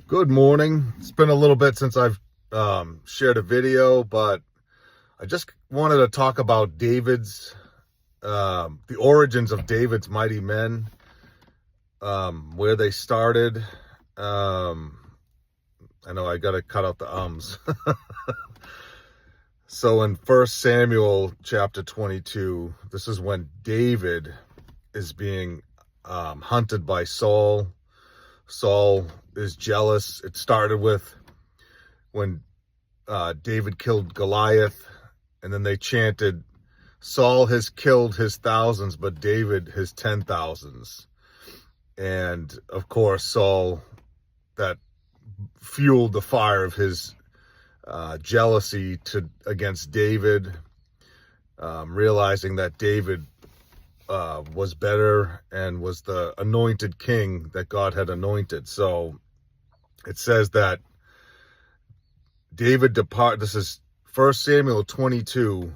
Good morning. It's been a little bit since I've shared a video, but I just wanted to talk about the origins of David's mighty men, where they started. I know I got to cut out the ums. So in 1 Samuel chapter 22, this is when David is being hunted by Saul. Saul is jealous. It started with when David killed Goliath, and then they chanted, Saul has killed his thousands, but David his 10,000s. And of course, Saul, that fueled the fire of his jealousy against David, realizing that David was better and was the anointed king that God had anointed. So it says that David departed. This is 1 Samuel 22.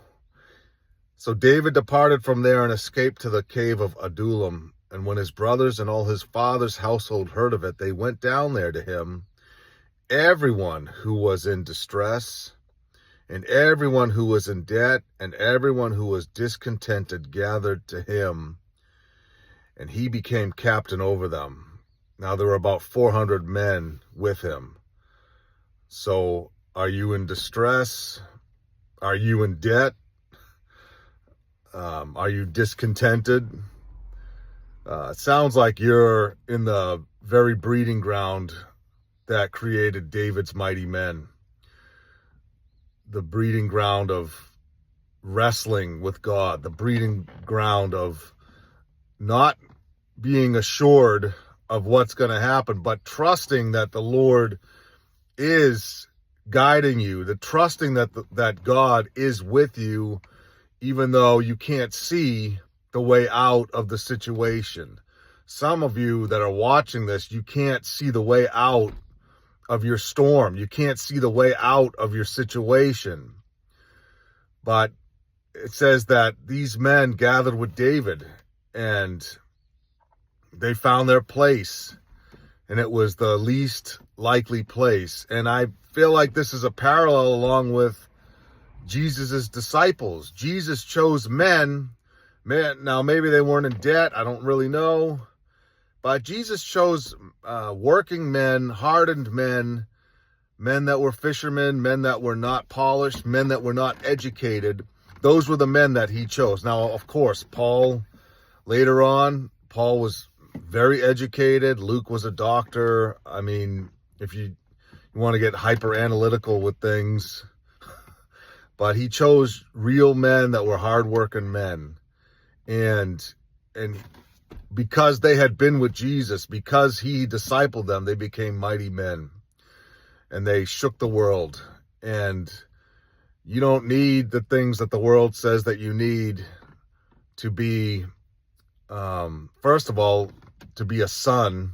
So David departed from there and escaped to the Cave of Adullam. And when his brothers and all his father's household heard of it, they went down there to him. Everyone who was in distress, and everyone who was in debt, and everyone who was discontented gathered to him, and he became captain over them. Now there were about 400 men with him. So are you in distress? Are you in debt? Are you discontented? It sounds like you're in the very breeding ground that created David's mighty men. The breeding ground of wrestling with God, the breeding ground of not being assured of what's going to happen, but trusting that the Lord is guiding you, the trusting that God is with you, even though you can't see the way out of the situation. Some of you that are watching this, you can't see the way out of your storm. You can't see the way out of your situation. But it says that these men gathered with David and they found their place, and it was the least likely place. And I feel like this is a parallel along with Jesus's disciples. Jesus chose men. Now maybe they weren't in debt. I don't really know. But Jesus chose working men, hardened men, men that were fishermen, men that were not polished, men that were not educated. Those were the men that he chose. Now, of course, Paul, later on, Paul was very educated. Luke was a doctor. I mean, if you want to get hyper analytical with things, but he chose real men that were hardworking men. And because they had been with Jesus, because he discipled them, they became mighty men. And they shook the world. And you don't need the things that the world says that you need to be, first of all, to be a son.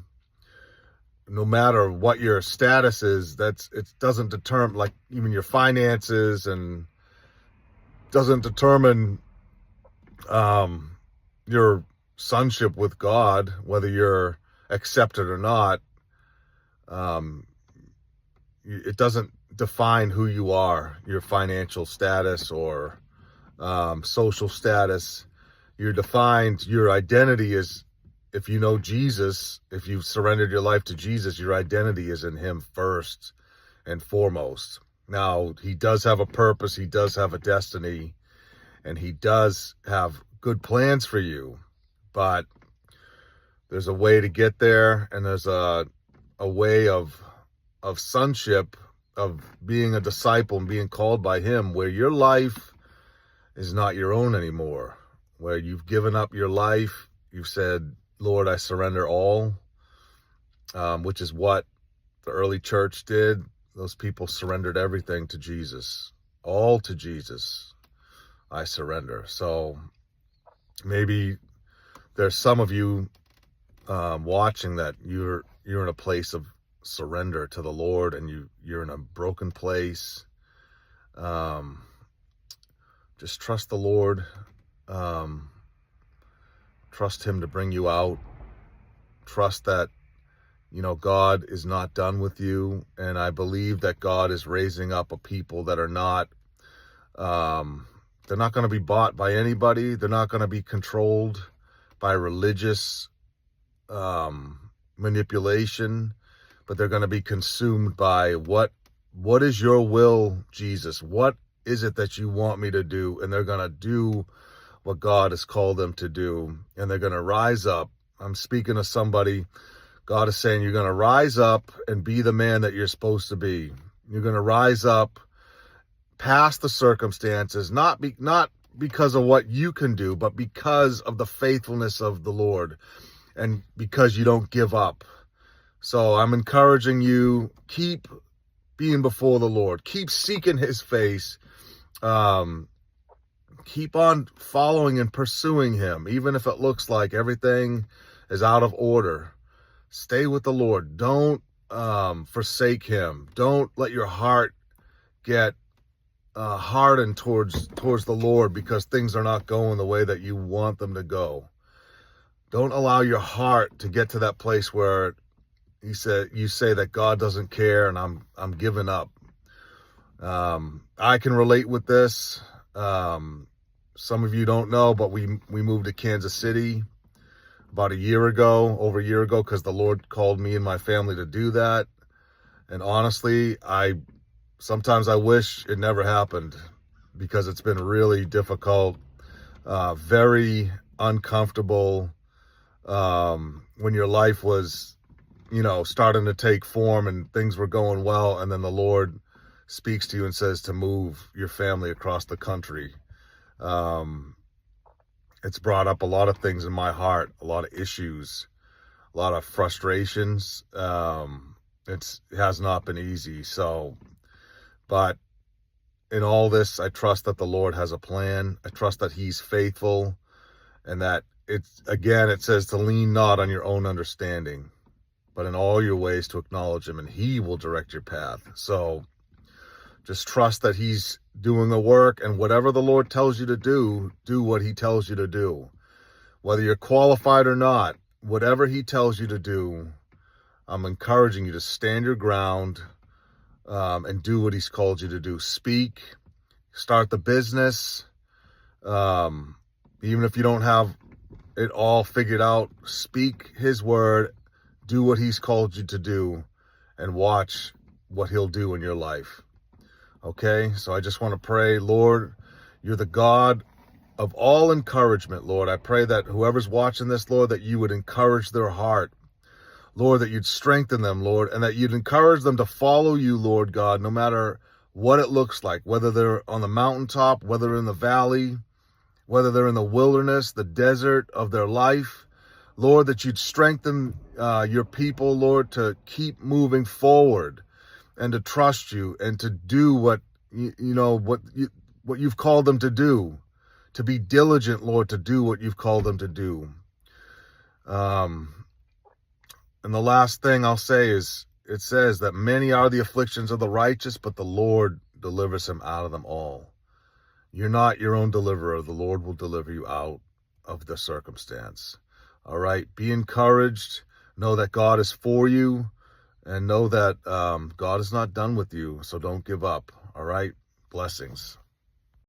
No matter what your status is, it doesn't determine, like, even your finances, and doesn't determine your sonship with God, whether you're accepted or not. It doesn't define who you are, your financial status or social status. Your identity is, if you know Jesus, if you've surrendered your life to Jesus, your identity is in him first and foremost. Now, he does have a purpose, he does have a destiny, and he does have good plans for you. But there's a way to get there, and there's a way of sonship, of being a disciple and being called by him, where your life is not your own anymore, where you've given up your life. You've said, Lord, I surrender all, which is what the early church did. Those people surrendered everything to Jesus, all to Jesus. I surrender. So maybe there's some of you watching that you're in a place of surrender to the Lord, and you're in a broken place. Just trust the Lord. Trust him to bring you out. Trust that God is not done with you. And I believe that God is raising up a people that are not, they're not going to be bought by anybody. They're not going to be controlled by religious manipulation, but they're going to be consumed by what is your will, Jesus? What is it that you want me to do? And they're going to do what God has called them to do. And they're going to rise up. I'm speaking to somebody. God is saying you're going to rise up and be the man that you're supposed to be. You're going to rise up past the circumstances, not because of what you can do, but because of the faithfulness of the Lord and because you don't give up. So I'm encouraging you, keep being before the Lord, keep seeking his face, keep on following and pursuing him, even if it looks like everything is out of order. Stay with the Lord. Don't forsake him. Don't let your heart get hardened towards the Lord because things are not going the way that you want them to go. Don't allow your heart to get to that place where you say that God doesn't care and I'm giving up. I can relate with this. Some of you don't know, but we moved to Kansas City about over a year ago, because the Lord called me and my family to do that. And honestly, sometimes I wish it never happened, because it's been really difficult, very uncomfortable, when your life was, starting to take form and things were going well. And then the Lord speaks to you and says to move your family across the country. It's brought up a lot of things in my heart, a lot of issues, a lot of frustrations. It has not been easy. But in all this, I trust that the Lord has a plan. I trust that he's faithful, and that it says to lean not on your own understanding, but in all your ways to acknowledge him, and he will direct your path. So just trust that he's doing the work, and whatever the Lord tells you to do what he tells you to do. Whether you're qualified or not, whatever he tells you to do, I'm encouraging you to stand your ground, and do what he's called you to do. Speak, start the business. Even if you don't have it all figured out, speak his word, do what he's called you to do, and watch what he'll do in your life. Okay, so I just want to pray, Lord, you're the God of all encouragement, Lord. I pray that whoever's watching this, Lord, that you would encourage their heart, Lord, that you'd strengthen them, Lord, and that you'd encourage them to follow you, Lord God, no matter what it looks like, whether they're on the mountaintop, whether they're in the valley, whether they're in the wilderness, the desert of their life. Lord, that you'd strengthen your people, Lord, to keep moving forward and to trust you and to do what you've called them to do, to be diligent, Lord, to do what you've called them to do. And the last thing I'll say is, it says that many are the afflictions of the righteous, but the Lord delivers him out of them all. You're not your own deliverer. The Lord will deliver you out of the circumstance. All right. Be encouraged. Know that God is for you, and know that God is not done with you. So don't give up. All right. Blessings.